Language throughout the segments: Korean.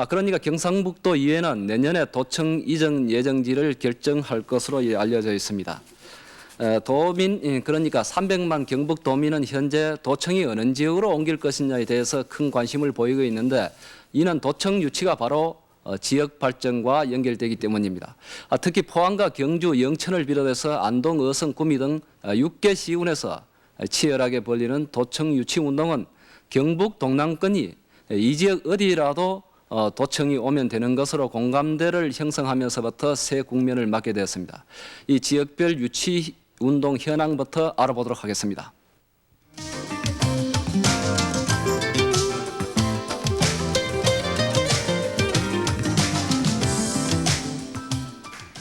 그러니까 경상북도 이회는 내년에 도청 이전 예정지를 결정할 것으로 알려져 있습니다. 도민 그러니까 300만 경북 도민은 현재 도청이 어느 지역으로 옮길 것이냐에 대해서 큰 관심을 보이고 있는데 이는 도청 유치가 바로 지역 발전과 연결되기 때문입니다. 특히 포항과 경주, 영천을 비롯해서 안동, 어성, 구미 등 6개 시군에서 치열하게 벌리는 도청 유치 운동은 경북 동남권이 이 지역 어디라도 도청이 오면 되는 것으로 공감대를 형성하면서부터 새 국면을 맞게 되었습니다. 이 지역별 유치 운동 현황부터 알아보도록 하겠습니다.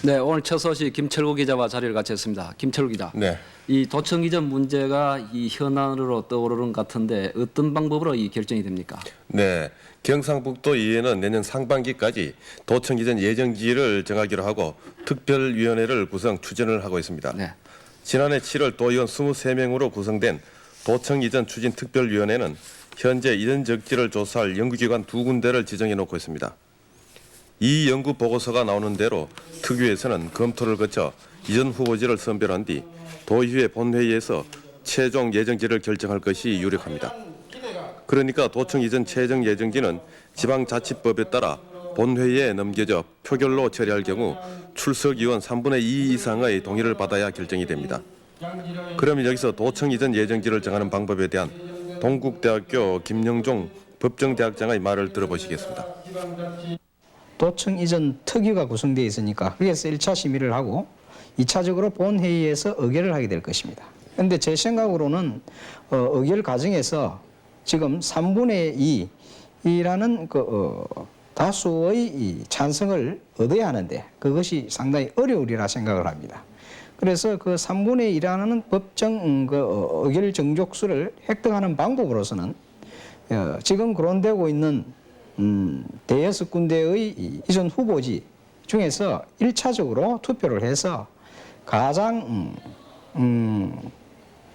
네, 오늘 첫 소식 김철구 기자와 자리를 같이 했습니다. 김철구 기자. 네. 이 도청 이전 문제가 이 현안으로 떠오르는 것 같은데 어떤 방법으로 이 결정이 됩니까? 네. 경상북도 이회는 내년 상반기까지 도청 이전 예정지를 정하기로 하고 특별위원회를 구성 추진을 하고 있습니다. 네. 지난해 7월 도의원 23명으로 구성된 도청 이전 추진 특별위원회는 현재 이전 적지를 조사할 연구기관 2군데를 지정해 놓고 있습니다. 이 연구 보고서가 나오는 대로 특위에서는 검토를 거쳐 이전 후보지를 선별한 뒤 도의회 본회의에서 최종 예정지를 결정할 것이 유력합니다. 그러니까 도청 이전 최종 예정지는 지방자치법에 따라 본회의에 넘겨져 표결로 처리할 경우 출석 의원 3분의 2 이상의 동의를 받아야 결정이 됩니다. 그러면 여기서 도청 이전 예정지를 정하는 방법에 대한 동국대학교 김영종 법정대학장의 말을 들어보시겠습니다. 도청 이전 특위가 구성되어 있으니까 거기에서 1차 심의를 하고 2차적으로 본회의에서 의결을 하게 될 것입니다. 그런데 제 생각으로는 의결 과정에서 지금 3분의 2라는 다수의 이 찬성을 얻어야 하는데 그것이 상당히 어려우리라 생각을 합니다. 그래서 그 3분의 2라는 법정 의결 정족수를 획득하는 방법으로서는 지금 거론되고 있는 대여섯 군데의 이전 후보지 중에서 1차적으로 투표를 해서 가장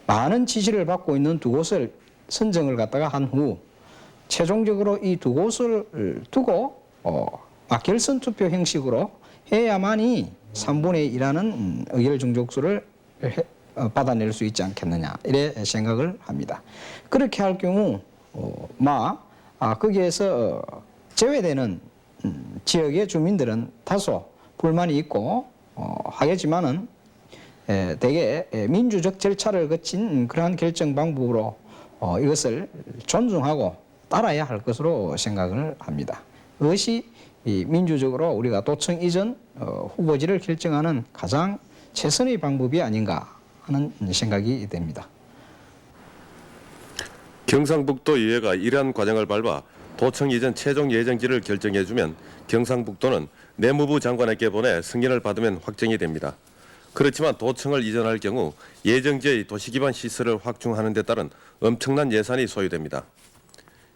많은 지지를 받고 있는 두 곳을 선정을 갖다가 한 후 최종적으로 이 두 곳을 두고 결선 투표 형식으로 해야만이 3분의 2라는 의결 정족수를 받아낼 수 있지 않겠느냐 이래 생각을 합니다. 그렇게 할 경우 거기에서 제외되는 지역의 주민들은 다소 불만이 있고 하겠지만은 대개 민주적 절차를 거친 그러한 결정 방법으로 이것을 존중하고 따라야 할 것으로 생각을 합니다. 그것이 민주적으로 우리가 도청 이전 후보지를 결정하는 가장 최선의 방법이 아닌가 하는 생각이 됩니다. 경상북도 의회가 이러한 과정을 밟아 도청 이전 최종 예정지를 결정해주면 경상북도는 내무부 장관에게 보내 승인을 받으면 확정이 됩니다. 그렇지만 도청을 이전할 경우 예정지의 도시기반 시설을 확충하는 데 따른 엄청난 예산이 소요됩니다.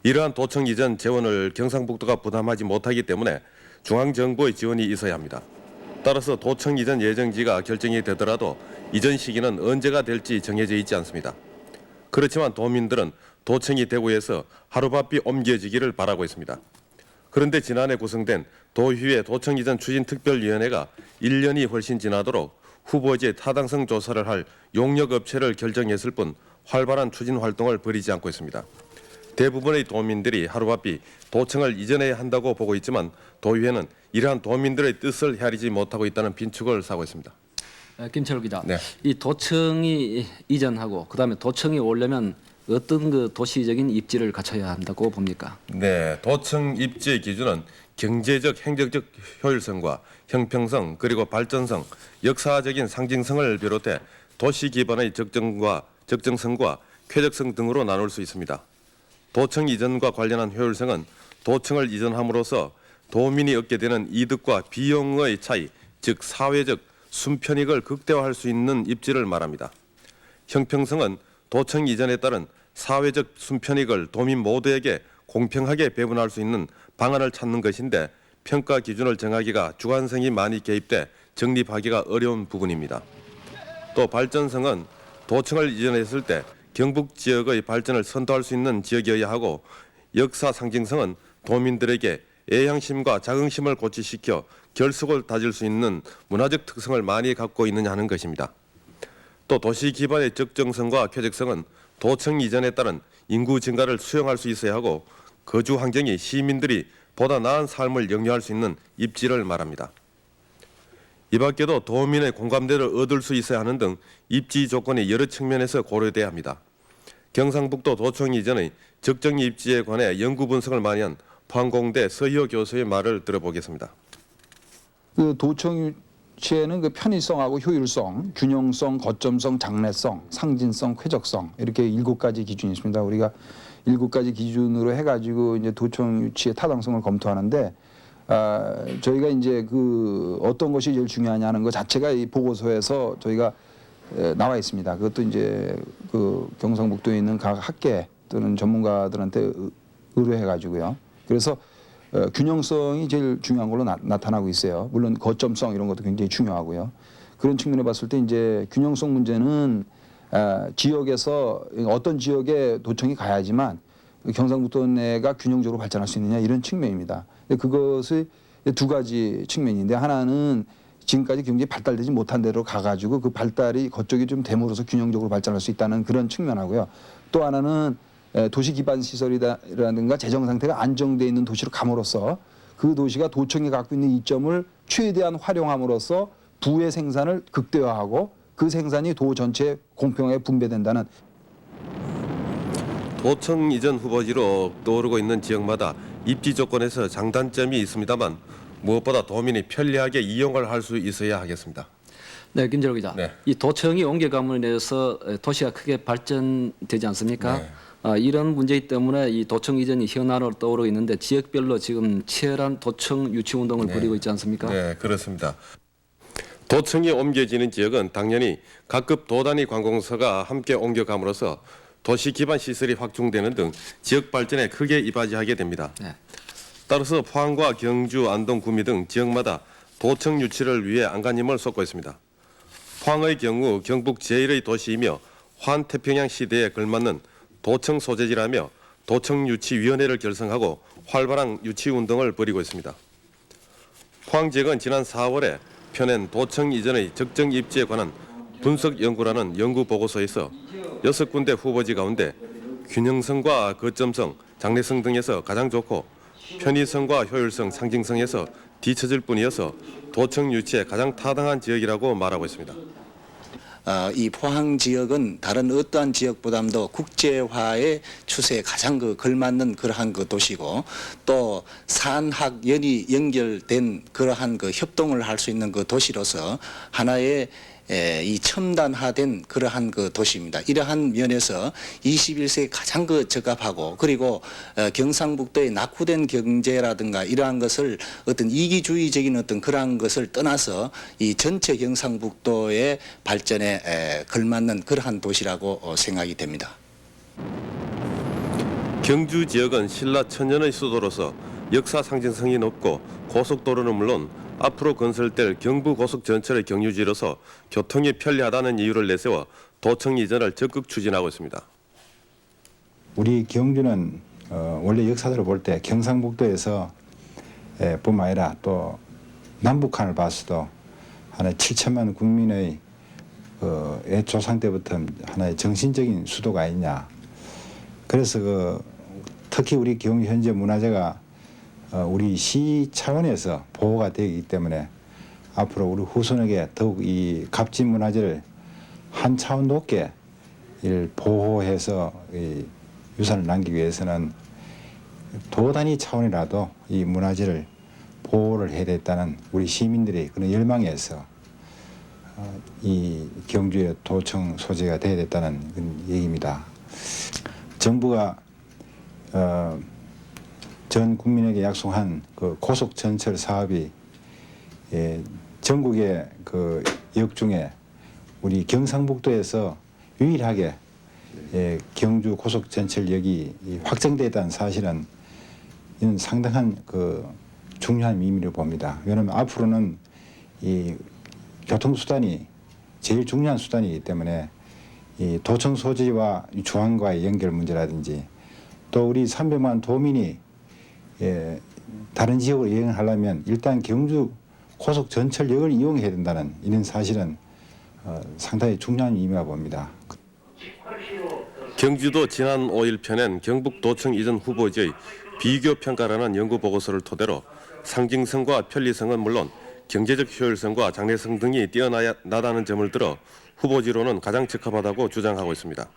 이러한 도청 이전 재원을 경상북도가 부담하지 못하기 때문에 중앙정부의 지원이 있어야 합니다. 따라서 도청 이전 예정지가 결정이 되더라도 이전 시기는 언제가 될지 정해져 있지 않습니다. 그렇지만 도민들은 도청이 대구에서 하루바삐 옮겨지기를 바라고 있습니다. 그런데 지난해 구성된 도의회 도청 이전 추진 특별위원회가 1년이 훨씬 지나도록 후보지의 타당성 조사를 할 용역 업체를 결정했을 뿐 활발한 추진 활동을 벌이지 않고 있습니다. 대부분의 도민들이 하루바삐 도청을 이전해야 한다고 보고 있지만 도의회는 이러한 도민들의 뜻을 헤아리지 못하고 있다는 빈축을 사고 있습니다. 김철구 기자. 네. 이 도청이 이전하고 그다음에 도청이 오려면 어떤 그 도시적인 입지를 갖춰야 한다고 봅니까? 네, 도청 입지의 기준은 경제적, 행정적 효율성과 형평성 그리고 발전성, 역사적인 상징성을 비롯해 도시 기반의 적정성과 쾌적성 등으로 나눌 수 있습니다. 도청 이전과 관련한 효율성은 도청을 이전함으로써 도민이 얻게 되는 이득과 비용의 차이, 즉 사회적 순편익을 극대화할 수 있는 입지를 말합니다. 형평성은 도청 이전에 따른 사회적 순편익을 도민 모두에게 공평하게 배분할 수 있는 방안을 찾는 것인데 평가 기준을 정하기가 주관성이 많이 개입돼 정립하기가 어려운 부분입니다. 또 발전성은 도청을 이전했을 때 경북 지역의 발전을 선도할 수 있는 지역이어야 하고 역사 상징성은 도민들에게 애향심과 자긍심을 고취시켜 결속을 다질 수 있는 문화적 특성을 많이 갖고 있느냐 하는 것입니다. 또 도시 기반의 적정성과 쾌적성은 도청 이전에 따른 인구 증가를 수용할 수 있어야 하고 거주 환경이 시민들이 보다 나은 삶을 영위할 수 있는 입지를 말합니다. 이 밖에도 도민의 공감대를 얻을 수 있어야 하는 등 입지 조건이 여러 측면에서 고려돼야 합니다. 경상북도 도청 이전의 적정 입지에 관해 연구 분석을 많이 한 포항공대 서희호 교수의 말을 들어보겠습니다. 그 도청 유치에는 그 편의성하고 효율성, 균형성, 거점성, 장래성, 상진성, 쾌적성 이렇게 7가지 기준이 있습니다. 우리가 7가지 기준으로 해가지고 이제 도청 유치의 타당성을 검토하는데 저희가 이제 그 어떤 것이 제일 중요하냐는 것 자체가 이 보고서에서 저희가 나와 있습니다. 그것도 이제 그 경상북도에 있는 각 학계 또는 전문가들한테 의뢰해가지고요. 그래서 균형성이 제일 중요한 걸로 나타나고 있어요. 물론 거점성 이런 것도 굉장히 중요하고요. 그런 측면에 봤을 때 이제 균형성 문제는 지역에서 어떤 지역에 도청이 가야지만 경상북도 내가 균형적으로 발전할 수 있느냐 이런 측면입니다. 근데 그것이 2가지 측면인데 하나는 지금까지 굉장히 발달되지 못한 데로 가가지고 그 발달이 그쪽이 좀 됨으로써 균형적으로 발전할 수 있다는 그런 측면하고요. 또 하나는 도시 기반 시설이라든가 재정 상태가 안정돼 있는 도시로 감으로써 그 도시가 도청이 갖고 있는 이점을 최대한 활용함으로써 부의 생산을 극대화하고 그 생산이 도 전체에 공평하게 분배된다는. 도청 이전 후보지로 떠오르고 있는 지역마다 입지 조건에서 장단점이 있습니다만 무엇보다 도민이 편리하게 이용을 할 수 있어야 하겠습니다. 네, 김재로 기자. 네. 이 도청이 옮겨감으로 인해서 도시가 크게 발전되지 않습니까? 네. 이런 문제 때문에 이 도청 이전이 현안으로 떠오르고 있는데 지역별로 지금 치열한 도청 유치 운동을 벌이고 있지 않습니까? 네, 그렇습니다. 도청이 옮겨지는 지역은 당연히 각급 도단위 관공서가 함께 옮겨감으로써 도시 기반 시설이 확충되는 등 지역 발전에 크게 이바지하게 됩니다. 네. 따라서 포항과 경주, 안동, 구미 등 지역마다 도청 유치를 위해 안간힘을 쏟고 있습니다. 포항의 경우 경북 제1의 도시이며 환태평양 시대에 걸맞는 도청 소재지라며 도청유치위원회를 결성하고 활발한 유치 운동을 벌이고 있습니다. 포항 지역은 지난 4월에 펴낸 도청 이전의 적정 입지에 관한 분석 연구라는 연구 보고서에서 6군데 후보지 가운데 균형성과 거점성, 장래성 등에서 가장 좋고 편의성과 효율성, 상징성에서 뒤처질 뿐이어서 도청 유치에 가장 타당한 지역이라고 말하고 있습니다. 이 포항 지역은 다른 어떠한 지역보다도 국제화의 추세에 가장 걸맞는 그러한 도시고 또 산학연이 연결된 그러한 협동을 할 수 있는 도시로서 하나의 이 첨단화된 그러한 도시입니다. 이러한 면에서 21세기 가장 적합하고 그리고 경상북도의 낙후된 경제라든가 이러한 것을 어떤 이기주의적인 어떤 그러한 것을 떠나서 이 전체 경상북도의 발전에 걸맞는 그러한 도시라고 생각이 됩니다. 경주 지역은 신라 천년의 수도로서 역사 상징성이 높고 고속도로는 물론 앞으로 건설될 경부고속 전철의 경유지로서 교통이 편리하다는 이유를 내세워 도청 이전을 적극 추진하고 있습니다. 우리 경주는 원래 역사적으로 볼 때 경상북도에서 뿐만 아니라 또 남북한을 봤어도 하나의 7천만 국민의 조상 때부터 하나의 정신적인 수도가 아니냐. 그래서 특히 우리 경주 현재 문화재가 우리 시 차원에서 보호가 되기 때문에 앞으로 우리 후손에게 더욱 이 갑진 문화재를 한 차원 높게 보호해서 이 유산을 남기기 위해서는 도단위 차원이라도 이 문화재를 보호를 해야 되겠다는 우리 시민들의 그런 열망에서 이 경주의 도청 소재가 되어야 됐다는 그런 얘기입니다. 정부가 전 국민에게 약속한 그 고속 전철 사업이 전국의 그 역 중에 우리 경상북도에서 유일하게 경주 고속 전철역이 확정되었다는 사실은 이는 상당한 그 중요한 의미를 봅니다. 왜냐하면 앞으로는 이 교통수단이 제일 중요한 수단이기 때문에 이 도청 소지와 중앙과의 연결 문제라든지 또 우리 300만 도민이 다른 지역으로 이행하려면 일단 경주 고속 전철역을 이용해야 된다는 이런 사실은 상당히 중요한 의미가 봅니다. 경주도 지난 5일 펴낸 경북도청 이전 후보지의 비교 평가라는 연구 보고서를 토대로 상징성과 편리성은 물론 경제적 효율성과 장래성 등이 뛰어나다는 점을 들어 후보지로는 가장 적합하다고 주장하고 있습니다.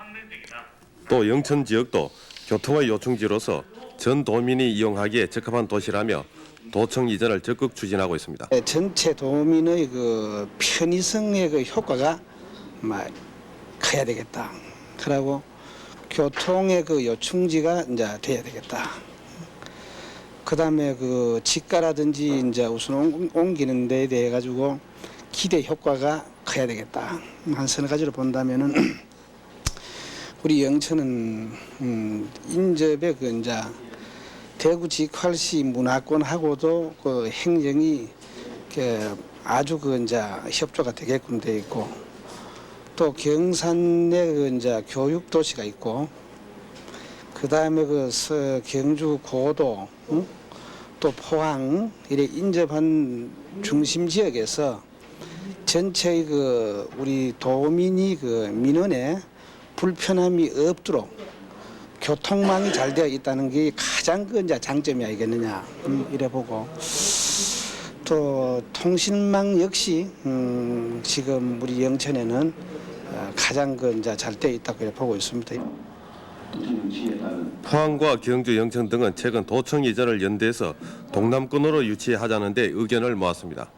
또 영천 지역도 교통의 요충지로서 전 도민이 이용하기에 적합한 도시라며 도청 이전을 적극 추진하고 있습니다. 전체 도민의 그 편의성의 그 효과가 커야 되겠다. 그리고 교통의 그 요충지가 이제 돼야 되겠다. 그다음에 그 집가라든지 이제 우선 옮기는 데에 대해 가지고 기대 효과가 커야 되겠다. 한 서너 가지로 본다면은 우리 영천은 인접의 그 이제 대구 직할시 문화권하고도 그 행정이 아주 그 이제 협조가 되게끔 돼 있고 또 경산에 그 이제 교육 도시가 있고 그 다음에 그 경주 고도 또 포항 이래 인접한 중심 지역에서 전체의 그 우리 도민이 그 민원에 불편함이 없도록 교통망이 잘 되어 있다는 게 가장 그 이제 장점이 아니겠느냐 이래 보고 또 통신망 역시 지금 우리 영천에는 가장 그 이제 잘 되어 있다고 이래 보고 있습니다. 포항과 경주, 영천 등은 최근 도청 이전을 연대해서 동남권으로 유치하자는 데 의견을 모았습니다.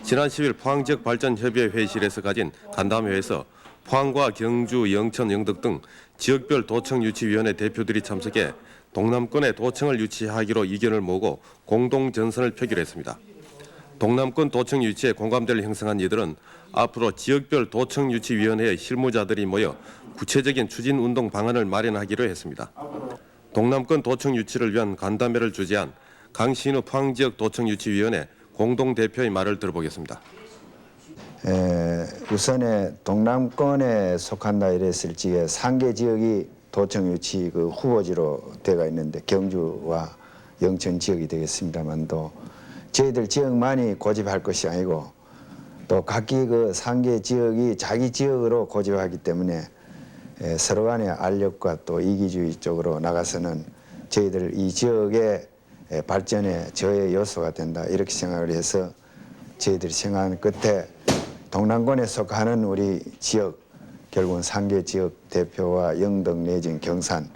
지난 10일 포항 지역 발전 협의회 회의실에서 가진 간담회에서 포항과 경주, 영천, 영덕 등 지역별 도청 유치위원회 대표들이 참석해 동남권에 도청을 유치하기로 의견을 모으고 공동 전선을 표결했습니다. 동남권 도청 유치에 공감대를 형성한 이들은 앞으로 지역별 도청 유치위원회의 실무자들이 모여 구체적인 추진 운동 방안을 마련하기로 했습니다. 동남권 도청 유치를 위한 간담회를 주재한 강신우 포항지역 도청유치위원회 공동대표의 말을 들어보겠습니다. 우선에 동남권에 속한다 이랬을 적에 3개 지역이 도청유치 그 후보지로 되어 있는데 경주와 영천 지역이 되겠습니다만도 저희들 지역만이 고집할 것이 아니고 또 각기 그 3개 지역이 자기 지역으로 고집하기 때문에 서로 간의 알력과 또 이기주의 쪽으로 나가서는 저희들 이 지역의 발전에 저의 요소가 된다 이렇게 생각을 해서 저희들이 생각한 끝에 동남권에 속하는 우리 지역 결국은 3개 지역 대표와 영덕 내지는 경산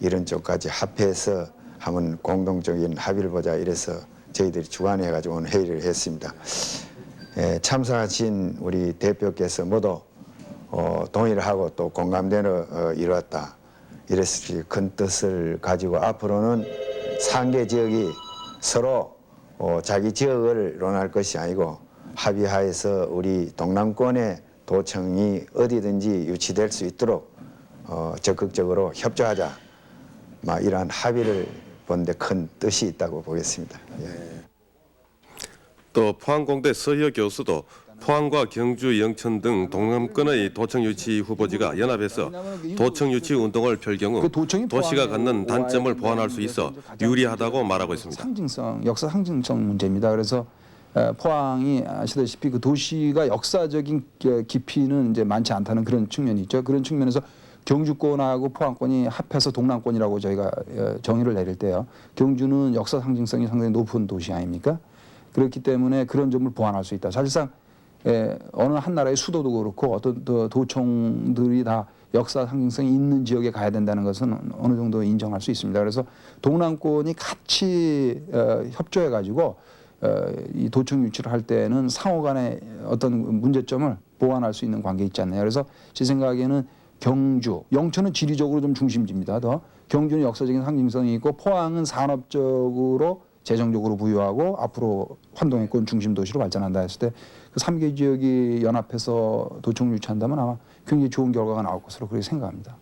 이런 쪽까지 합해서 한번 공동적인 합의를 보자 이래서 저희들이 주관해 가지고 오늘 회의를 했습니다. 참석하신 우리 대표께서 모두 동의를 하고 또 공감대를 이루었다. 이랬을 큰 뜻을 가지고 앞으로는 3개 지역이 서로 자기 지역을 논할 것이 아니고 합의하에서 우리 동남권의 도청이 어디든지 유치될 수 있도록 적극적으로 협조하자. 이러한 합의를 본데 큰 뜻이 있다고 보겠습니다. 또 포항공대 서희호 교수도 포항과 경주, 영천 등 동남권의 도청 유치 후보지가 연합해서 도청 유치 운동을 펼 경우 도시가 갖는 단점을 보완할 수 있어 유리하다고 말하고 있습니다. 상징성, 역사 상징성 문제입니다. 그래서 포항이 아시다시피 그 도시가 역사적인 깊이는 이제 많지 않다는 그런 측면이 있죠. 그런 측면에서 경주권하고 포항권이 합해서 동남권이라고 저희가 정의를 내릴 때요. 경주는 역사 상징성이 상당히 높은 도시 아닙니까? 그렇기 때문에 그런 점을 보완할 수 있다. 사실상 어느 한 나라의 수도도 그렇고 어떤 도청들이 다 역사 상징성이 있는 지역에 가야 된다는 것은 어느 정도 인정할 수 있습니다. 그래서 동남권이 같이 협조해 가지고 이 도청 유치를 할 때는 상호 간의 어떤 문제점을 보완할 수 있는 관계 있지 않나요? 그래서 제 생각에는 경주, 영천은 지리적으로 좀 중심지입니다. 경주는 역사적인 상징성이 있고 포항은 산업적으로 재정적으로 부유하고 앞으로 환동해권 중심 도시로 발전한다 했을 때 그 3개 지역이 연합해서 도청 유치한다면 아마 굉장히 좋은 결과가 나올 것으로 그렇게 생각합니다.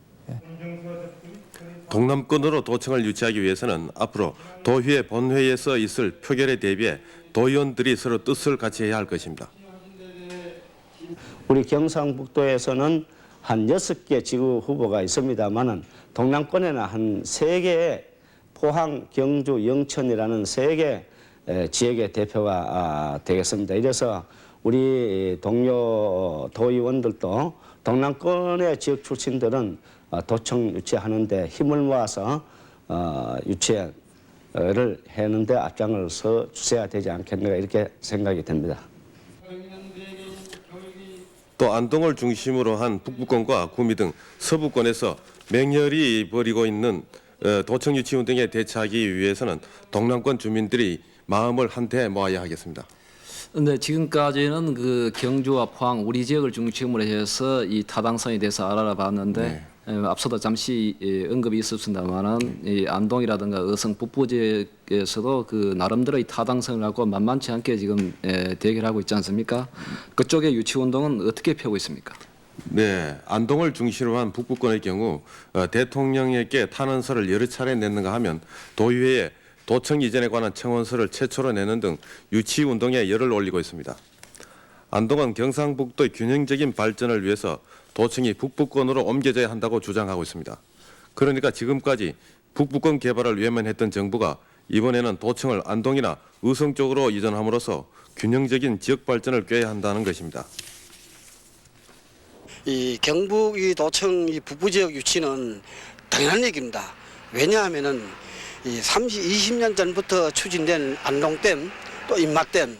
동남권으로 도청을 유치하기 위해서는 앞으로 도의회 본회의에서 있을 표결에 대비해 도의원들이 서로 뜻을 같이 해야 할 것입니다. 우리 경상북도에서는 한 6개 지구 후보가 있습니다만은 동남권에는 한 3개의 포항, 경주, 영천이라는 세 개 지역의 대표가 되겠습니다. 이래서 우리 동료 도의원들도 동남권의 지역 출신들은 도청 유치하는데 힘을 모아서 유치를 하는데 앞장을 서 주셔야 되지 않겠는가 이렇게 생각이 됩니다. 또 안동을 중심으로 한 북부권과 구미 등 서부권에서 맹렬히 벌이고 있는 도청 유치 운동에 대처하기 위해서는 동남권 주민들이 마음을 한데 모아야 하겠습니다. 근데 지금까지는 그 경주와 포항 우리 지역을 중심으로 해서 이 타당성에 대해서 알아봤는데 앞서도 잠시 언급이 있었습니다만은 이 안동이라든가 의성 북부 지역에서도 그 나름대로의 타당성을 갖고 만만치 않게 지금 대결하고 있지 않습니까? 그쪽의 유치 운동은 어떻게 펴고 있습니까? 네, 안동을 중심으로 한 북부권의 경우 대통령에게 탄원서를 여러 차례 냈는가 하면 도의회에 도청 이전에 관한 청원서를 최초로 내는 등 유치 운동에 열을 올리고 있습니다. 안동은 경상북도의 균형적인 발전을 위해서 도청이 북부권으로 옮겨져야 한다고 주장하고 있습니다. 그러니까 지금까지 북부권 개발을 위해만 했던 정부가 이번에는 도청을 안동이나 의성 쪽으로 이전함으로써 균형적인 지역 발전을 꾀해야 한다는 것입니다. 이 경북 이 도청 이 북부 지역 유치는 당연한 얘기입니다. 왜냐하면은 이 20년 전부터 추진된 안동댐, 또 임마댐,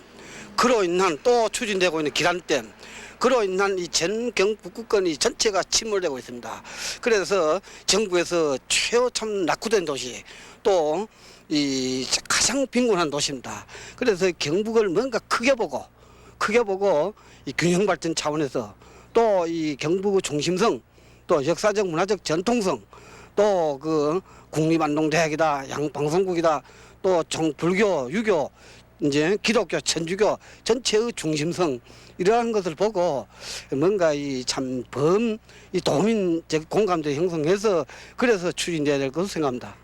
그로 인한 또 추진되고 있는 기란댐, 그로 인한 이 전 경북권이 전체가 침몰되고 있습니다. 그래서 정부에서 최고참 낙후된 도시, 또 이 가장 빈곤한 도시입니다. 그래서 경북을 뭔가 크게 보고 이 균형 발전 차원에서 또 이 경북의 중심성, 또 역사적 문화적 전통성, 또 그 국립안동대학이다, 양방송국이다, 또 불교, 유교, 이제 기독교, 천주교 전체의 중심성 이러한 것을 보고 뭔가 이 참 이 도민적 공감대 형성해서 그래서 추진돼야 될 것으로 생각합니다.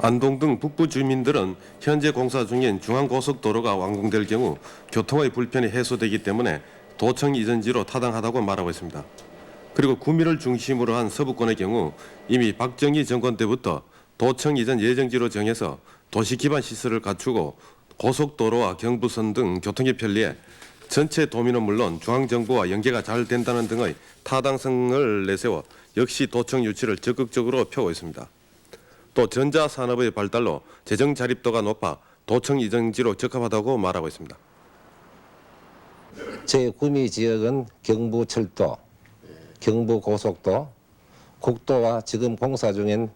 안동 등 북부 주민들은 현재 공사 중인 중앙고속도로가 완공될 경우 교통의 불편이 해소되기 때문에 도청 이전지로 타당하다고 말하고 있습니다. 그리고 구미를 중심으로 한 서부권의 경우 이미 박정희 정권 때부터 도청 이전 예정지로 정해서 도시 기반 시설을 갖추고 고속도로와 경부선 등 교통이 편리해 전체 도민은 물론 중앙정부와 연계가 잘 된다는 등의 타당성을 내세워 역시 도청 유치를 적극적으로 펴고 있습니다. 또 전자산업의 발달로 재정 자립도가 높아 도청 이전지로 적합하다고 말하고 있습니다. 제9미 지역은 경부철도, 경부고속도, 국도와 지금 공사 중인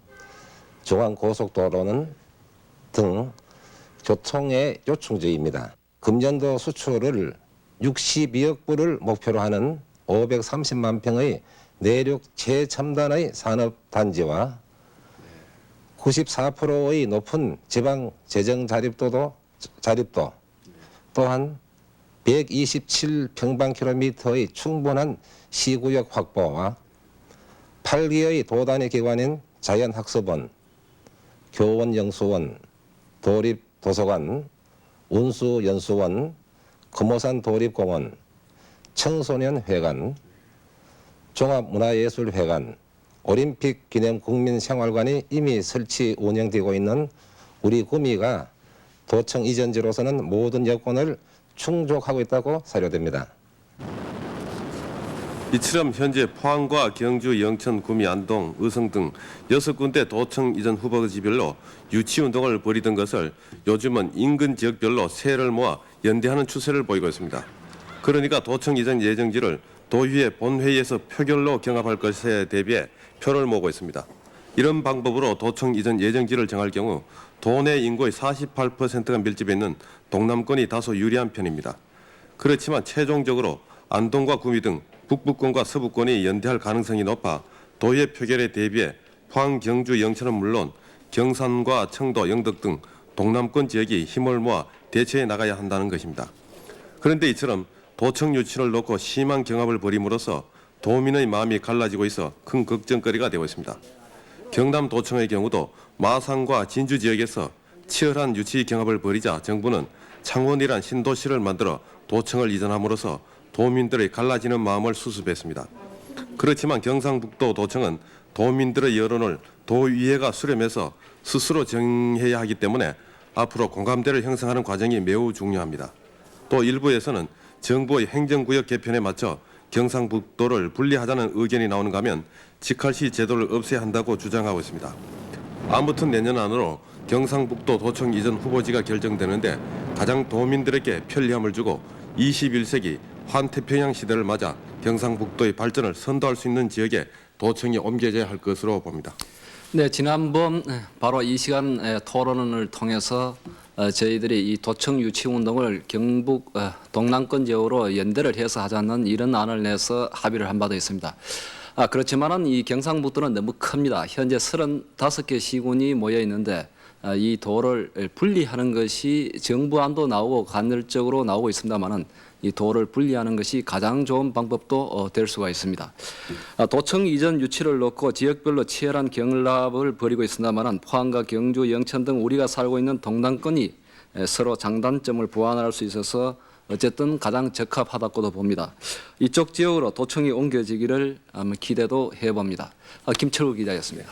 중앙고속도로는 등 교통의 요충지입니다. 금년도 수출을 62억 불을 목표로 하는 530만 평의 내륙 최첨단의 산업단지와 94%의 높은 지방 재정 자립도 또한 127평방킬로미터의 충분한 시구역 확보와 8개의 도단위 기관인 자연학습원, 교원영수원, 도립도서관, 운수연수원, 금오산 도립공원, 청소년회관, 종합문화예술회관, 올림픽 기념 국민생활관이 이미 설치 운영되고 있는 우리 구미가 도청 이전지로서는 모든 여건을 충족하고 있다고 사료됩니다. 이처럼 현재 포항과 경주, 영천, 구미, 안동, 의성 등 6군데 도청 이전 후보지별로 유치운동을 벌이던 것을 요즘은 인근 지역별로 세를 모아 연대하는 추세를 보이고 있습니다. 그러니까 도청 이전 예정지를 도의회 본회의에서 표결로 경합할 것에 대비해 표를 모으고 있습니다. 이런 방법으로 도청 이전 예정지를 정할 경우 도내 인구의 48%가 밀집해 있는 동남권이 다소 유리한 편입니다. 그렇지만 최종적으로 안동과 구미 등 북부권과 서부권이 연대할 가능성이 높아 도의회 표결에 대비해 포항, 경주, 영천은 물론 경산과 청도, 영덕 등 동남권 지역이 힘을 모아 대처해 나가야 한다는 것입니다. 그런데 이처럼 도청 유치를 놓고 심한 경합을 벌임으로써 도민의 마음이 갈라지고 있어 큰 걱정거리가 되고 있습니다. 경남 도청의 경우도 마산과 진주 지역에서 치열한 유치 경합을 벌이자 정부는 창원이란 신도시를 만들어 도청을 이전함으로써 도민들의 갈라지는 마음을 수습했습니다. 그렇지만 경상북도 도청은 도민들의 여론을 도의회가 수렴해서 스스로 정해야 하기 때문에 앞으로 공감대를 형성하는 과정이 매우 중요합니다. 또 일부에서는 정부의 행정구역 개편에 맞춰 경상북도를 분리하자는 의견이 나오는가 하면 직할시 제도를 없애야 한다고 주장하고 있습니다. 아무튼 내년 안으로 경상북도 도청 이전 후보지가 결정되는데 가장 도민들에게 편리함을 주고 21세기 환태평양 시대를 맞아 경상북도의 발전을 선도할 수 있는 지역에 도청이 옮겨져야 할 것으로 봅니다. 네, 지난번 바로 이 시간 토론을 통해서 저희들이 이 도청 유치 운동을 경북 동남권 지역으로 연대를 해서 하자는 이런 안을 내서 합의를 한 바도 있습니다. 그렇지만은 이 경상북도는 너무 큽니다. 현재 35개 시군이 모여 있는데 이 도를 분리하는 것이 정부안도 나오고 간헐적으로 나오고 있습니다만은 이 도를 분리하는 것이 가장 좋은 방법도 될 수가 있습니다. 도청 이전 유치를 놓고 지역별로 치열한 경합을 벌이고 있습니다만은 포항과 경주, 영천 등 우리가 살고 있는 동남권이 서로 장단점을 보완할 수 있어서 어쨌든 가장 적합하다고도 봅니다. 이쪽 지역으로 도청이 옮겨지기를 기대도 해봅니다. 김철우 기자였습니다.